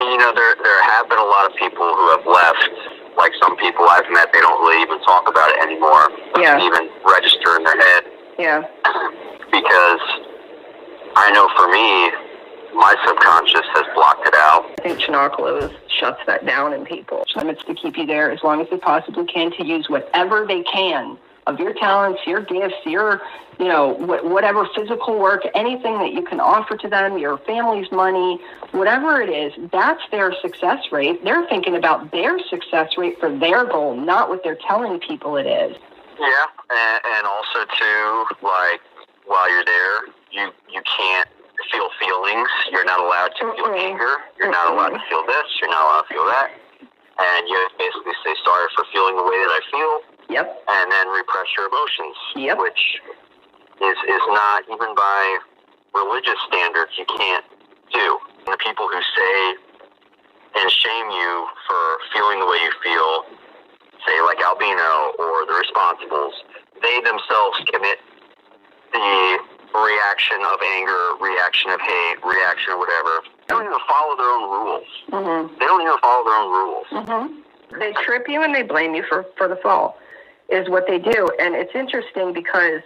There have been a lot of people who have left. Like some people I've met, they don't really even talk about it anymore. Yeah. Even register in their head. Yeah. Because I know for me, my subconscious has blocked it out. I think Cenacolo shuts that down in people. It's to keep you there as long as they possibly can, to use whatever they can of your talents, your gifts, your, whatever physical work, anything that you can offer to them, your family's money, whatever it is, that's their success rate. They're thinking about their success rate for their goal, not what they're telling people it is. Yeah, and also too, like, while you're there, you can't feel feelings. You're not allowed to feel anger. You're not allowed to feel this. You're not allowed to feel that. And you basically say, sorry for feeling the way that I feel. Yep. And then repress your emotions. Yep. Which is not, even by religious standards, you can't do. And the people who say and shame you for feeling the way you feel, say like Albino or the Responsibles, they themselves commit the reaction of anger, reaction of hate, reaction of whatever. They don't even follow their own rules. Mm-hmm. They don't even follow their own rules. Mm-hmm. They trip you and they blame you for the fall, is what they do. And it's interesting because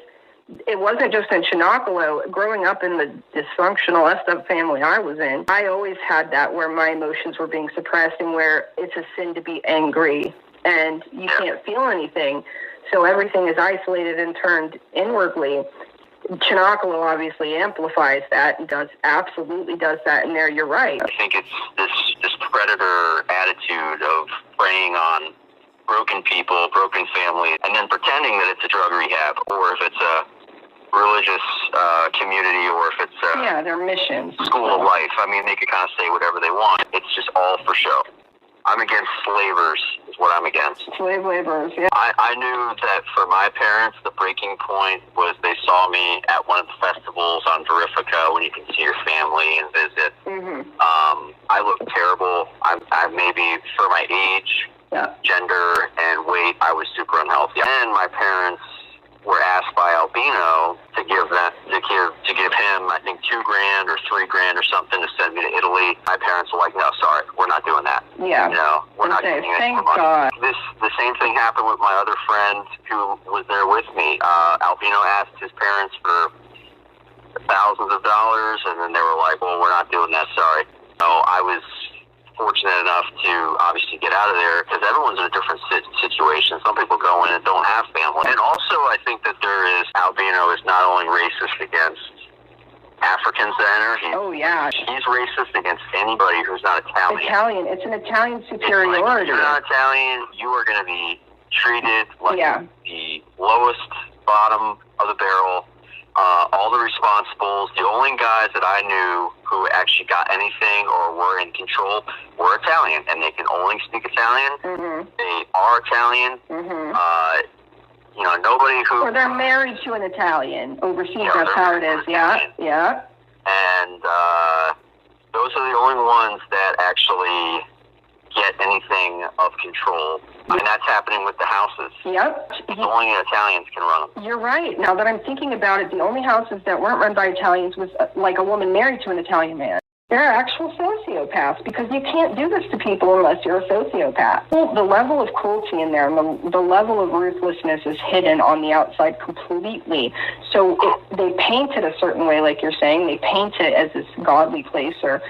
it wasn't just in Cenacolo. Growing up in the dysfunctional F-up family I was in, I always had that where my emotions were being suppressed and where it's a sin to be angry and you can't feel anything. So everything is isolated and turned inwardly. Cenacolo obviously amplifies that and absolutely does that in there. You're right. I think it's this predator attitude of preying on broken people, broken families, and then pretending that it's a drug rehab, or if it's a religious community, or if it's their missions, school of life. I mean, they could kind of say whatever they want. It's just all for show. I'm against slavers, is what I'm against. Slave laborers, yeah. I knew that for my parents, the breaking point was they saw me at one of the festivals on Verifica when you can see your family and visit. Mm-hmm. I looked terrible. I maybe, for my age, gender, and weight, I was super unhealthy. And my parents were asked by Albino to give him, I think, $2,000 or $3,000 or something to send me to Italy. My parents were like, no, sorry, we're not doing that. Yeah. We're not giving you any more money. God. The same thing happened with my other friend who was there with me. Albino asked his parents for thousands of dollars, and then they were like, well, we're not doing that, sorry. So I was fortunate enough to obviously get out of there because everyone's in a different situation. Some people go in and don't have family. And also I think that Albino is not only racist against Africans that enter. He's racist against anybody who's not Italian. It's an Italian superiority. Like, if you're not Italian, you are going to be treated like the lowest bottom of the barrel. All the Responsibles, the only guys that I knew who actually got anything or were in control were Italian, and they can only speak Italian. Mm-hmm. They are Italian. Mm-hmm. Nobody who... Or they're married to an Italian. Overseas, that's how it is. Yeah. And those are the only ones that actually get anything of control. And that's happening with the houses. Yep. Only Italians can run them. You're right. Now that I'm thinking about it, the only houses that weren't run by Italians was like a woman married to an Italian man. They're actual sociopaths because you can't do this to people unless you're a sociopath. Well, the level of cruelty in there and the level of ruthlessness is hidden on the outside completely. So they paint it a certain way, like you're saying. They paint it as this godly place or,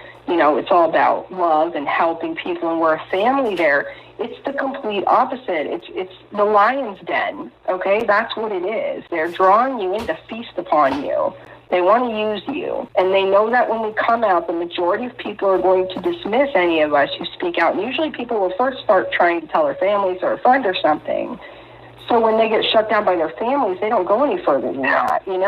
it's all about love and helping people and we're a family there. It's the complete opposite. It's the lion's den, okay? That's what it is. They're drawing you in to feast upon you. They want to use you. And they know that when we come out, the majority of people are going to dismiss any of us who speak out. And usually people will first start trying to tell their families or a friend or something. So when they get shut down by their families, they don't go any further than that, And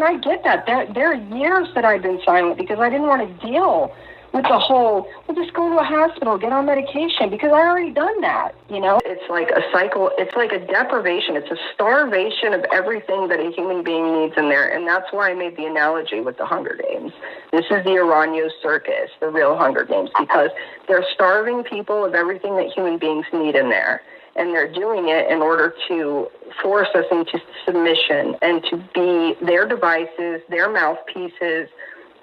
I get that. There are years that I've been silent because I didn't want to deal with the whole, just go to a hospital, get on medication, because I already done that, It's like a cycle, it's like a deprivation, it's a starvation of everything that a human being needs in there, and that's why I made the analogy with the Hunger Games. This is the Oranyo Circus, the real Hunger Games, because they're starving people of everything that human beings need in there, and they're doing it in order to force us into submission and to be their devices, their mouthpieces,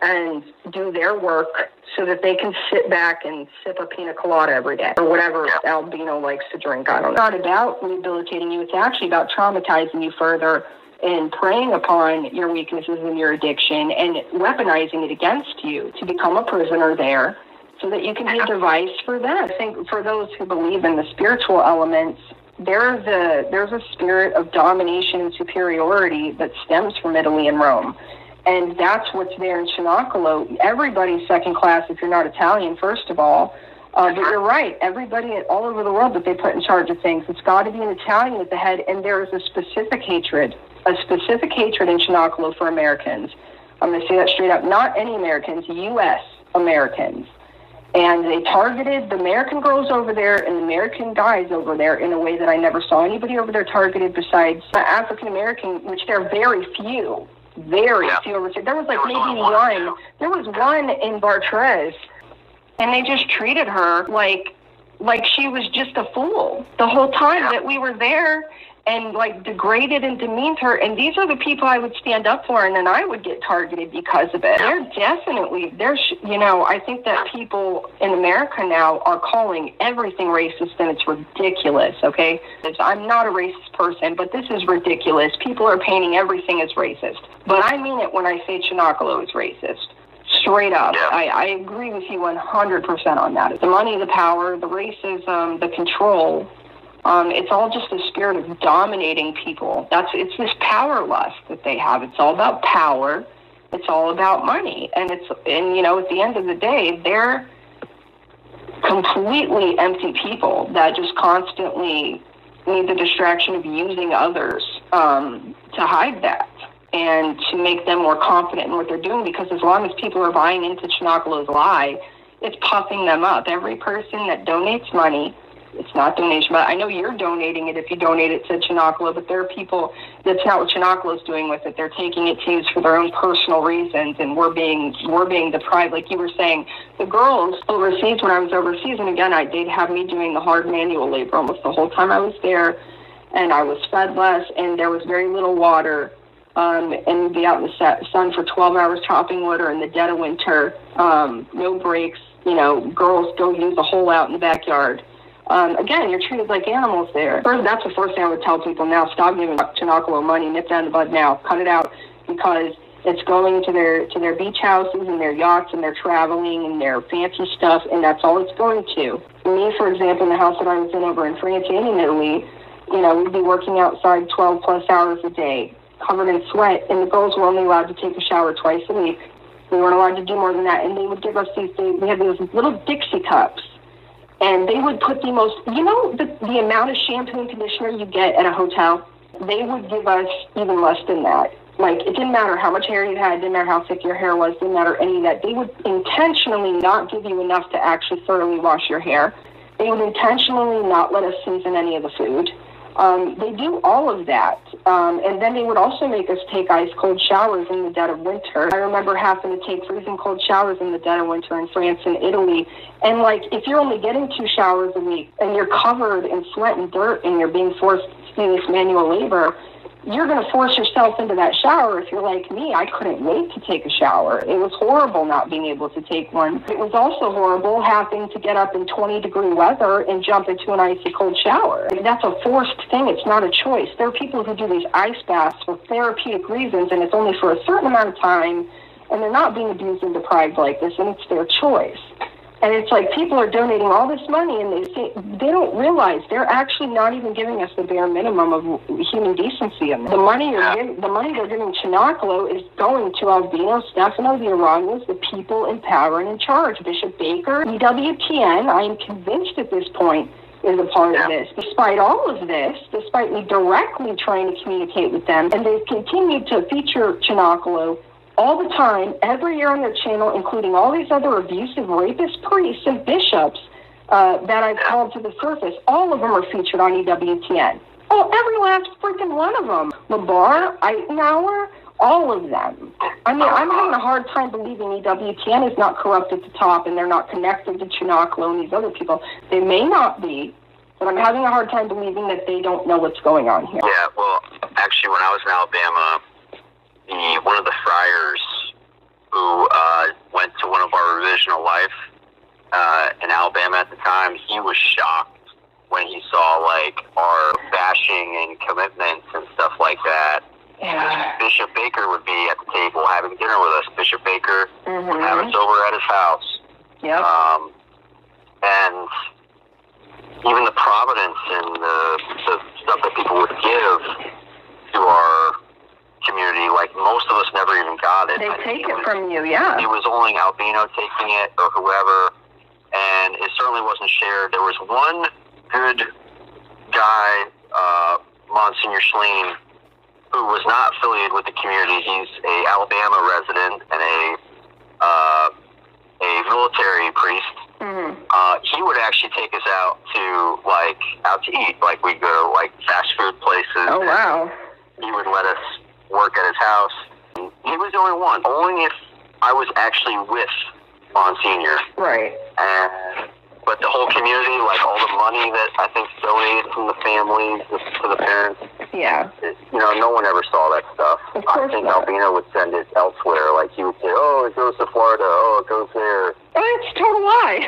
and do their work so that they can sit back and sip a pina colada every day or whatever albino likes to drink. I don't know. It's not about rehabilitating you. It's actually about traumatizing you further and preying upon your weaknesses and your addiction and weaponizing it against you to become a prisoner there so that you can be a device for them. I think for those who believe in the spiritual elements, there's a spirit of domination and superiority that stems from Italy and Rome. And that's what's there in Cenacolo. Everybody's second class if you're not Italian, first of all. But you're right. Everybody all over the world that they put in charge of things, it's got to be an Italian at the head. And there is a specific hatred in Cenacolo for Americans. I'm going to say that straight up. Not any Americans, U.S. Americans. And they targeted the American girls over there and the American guys over there in a way that I never saw anybody over there targeted besides African American, which there are very few. Very few over there. There was like maybe one. There was one in Bartres, and they just treated her like she was just a fool the whole time that we were there, and like degraded and demeaned her. And these are the people I would stand up for, and then I would get targeted because of it. They're definitely, I think that people in America now are calling everything racist, and it's ridiculous, okay? I'm not a racist person, but this is ridiculous. People are painting everything as racist. But I mean it when I say Cenacolo is racist. Straight up. I agree with you 100% on that. The money, the power, the racism, the control, it's all just the spirit of dominating people. It's this power lust that they have. It's all about power. It's all about money. And at the end of the day, they're completely empty people that just constantly need the distraction of using others to hide that and to make them more confident in what they're doing, because as long as people are buying into Cenacolo's lie, it's puffing them up. Every person that donates money, it's not donation, but I know you're donating it if you donate it to Cenacolo, but there are people, that's not what Cenacolo's doing with it. They're taking it to use for their own personal reasons, and we're being deprived. Like you were saying, the girls overseas, when I was overseas, and again, they'd have me doing the hard manual labor almost the whole time I was there, and I was fed less, and there was very little water, and we'd be out in the sun for 12 hours chopping wood, or in the dead of winter, no breaks, girls go use a hole out in the backyard. Again, you're treated like animals there. That's the first thing I would tell people now. Stop giving Cenacolo money. Nip down the bud now. Cut it out, because it's going to their beach houses and their yachts and their traveling and their fancy stuff, and that's all it's going to. Me, for example, in the house that I was in over in France and in Italy, we'd be working outside 12 plus hours a day, covered in sweat, and the girls were only allowed to take a shower twice a week. We weren't allowed to do more than that, and they would give us we had these little Dixie cups. And they would put the most, the amount of shampoo and conditioner you get at a hotel, they would give us even less than that. Like, it didn't matter how much hair you had, didn't matter how thick your hair was, didn't matter any of that. They would intentionally not give you enough to actually thoroughly wash your hair. They would intentionally not let us season any of the food. They do all of that. And then they would also make us take ice cold showers in the dead of winter. I remember having to take freezing cold showers in the dead of winter in France and Italy. And if you're only getting 2 showers a week and you're covered in sweat and dirt and you're being forced to do this manual labor, you're going to force yourself into that shower. If you're like me, I couldn't wait to take a shower. It was horrible not being able to take one. It was also horrible having to get up in 20-degree weather and jump into an icy cold shower. That's a forced thing. It's not a choice. There are people who do these ice baths for therapeutic reasons, and it's only for a certain amount of time, and they're not being abused and deprived like this, and it's their choice. And it's like people are donating all this money, and they don't realize they're actually not even giving us the bare minimum of human decency. And the money they're giving Cenacolo is going to Albino, Stefano, the Arañas, the people in power and in charge. Bishop Baker, EWTN, I am convinced at this point, is a part of this. Despite all of this, despite me directly trying to communicate with them, and they've continued to feature Cenacolo all the time, every year on their channel, including all these other abusive rapist priests and bishops that I've called to the surface. All of them are featured on EWTN. Oh, every last freaking one of them. Labar, Eisenhower, all of them. I mean, I'm having a hard time believing EWTN is not corrupt at the top and they're not connected to Cenacolo and these other people. They may not be, but I'm having a hard time believing that they don't know what's going on here. Yeah, well, actually, when I was in Alabama, one of the friars who went to one of our Revisional Life in Alabama at the time. He was shocked when he saw like our bashing and commitments and stuff like that. Yeah. Bishop Baker would be at the table having dinner with us. Bishop Baker would have us over at his house. Yep. And even the providence and the stuff that people would give to our community, like most of us never even got it. They take it from you, yeah. It was only Albino taking it or whoever, and it certainly wasn't shared. There was one good guy, Monsignor Schleen, who was not affiliated with the community. He's a Alabama resident and a military priest. He would actually take us out to eat. Like we'd go to like fast food places. Oh wow! He would let us work at his house. He was the only one. Only if I was actually with Monsignor. Right. But the whole community, like all the money that I think donated from the families to the parents. Yeah. No one ever saw that stuff. Of course I think not. Albino would send it elsewhere. Like he would say, "Oh, it goes to Florida. Oh, it goes there." It's a total lie.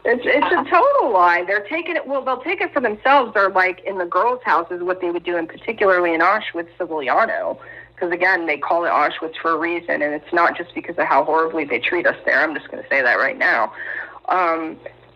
It's a total lie. They're taking it. Well, they'll take it for themselves. They're like in the girls' houses, what they would do, and particularly in Auschwitz, Civiliano, because again, they call it Auschwitz for a reason, and it's not just because of how horribly they treat us there. I'm just going to say that right now.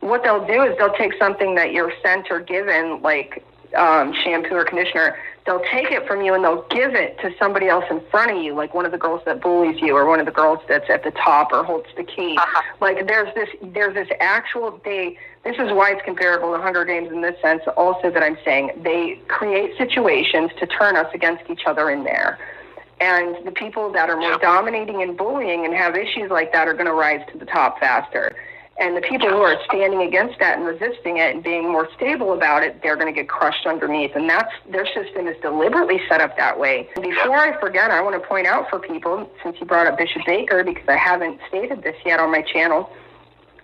What they'll do is they'll take something that you're sent or given, like shampoo or conditioner. They'll take it from you and they'll give it to somebody else in front of you, like one of the girls that bullies you or one of the girls that's at the top or holds the key. Like there's this actual day. This is why it's comparable to Hunger Games in this sense also that I'm saying. They create situations to turn us against each other in there. And the people that are more dominating and bullying and have issues like that are going to rise to the top faster. And the people who are standing against that and resisting it and being more stable about it, they're going to get crushed underneath. And that's their system is deliberately set up that way. And before I forget, I want to point out for people, since you brought up Bishop Baker, because I haven't stated this yet on my channel,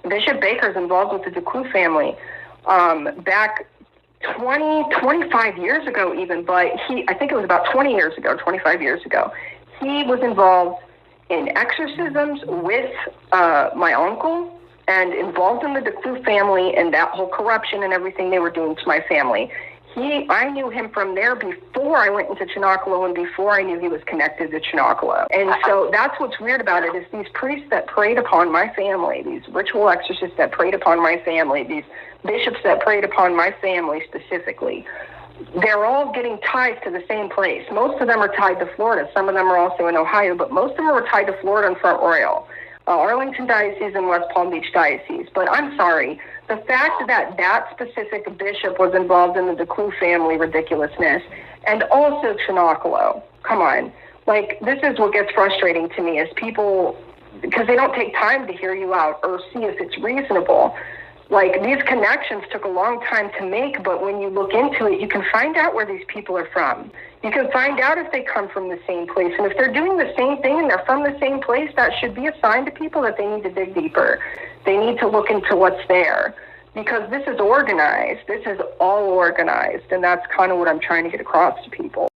Bishop Baker is involved with the Declue family back 25 years ago even, but I think it was about 20 years ago, 25 years ago. He was involved in exorcisms with my uncle, and involved in the Declue family and that whole corruption and everything they were doing to my family. I knew him from there before I went into Cenacolo and before I knew he was connected to Cenacolo. And so that's what's weird about it is these priests that preyed upon my family, these ritual exorcists that preyed upon my family, these bishops that preyed upon my family specifically, they're all getting ties to the same place. Most of them are tied to Florida. Some of them are also in Ohio, but most of them are tied to Florida and Front Royal. Arlington Diocese and West Palm Beach Diocese. But I'm sorry, the fact that that specific bishop was involved in the Declue family ridiculousness, and also Cenacolo, come on. Like, this is what gets frustrating to me is people, because they don't take time to hear you out or see if it's reasonable. Like, these connections took a long time to make, but when you look into it, you can find out where these people are from. You can find out if they come from the same place. And if they're doing the same thing and they're from the same place, that should be a sign to people that they need to dig deeper. They need to look into what's there. Because this is organized. This is all organized. And that's kind of what I'm trying to get across to people.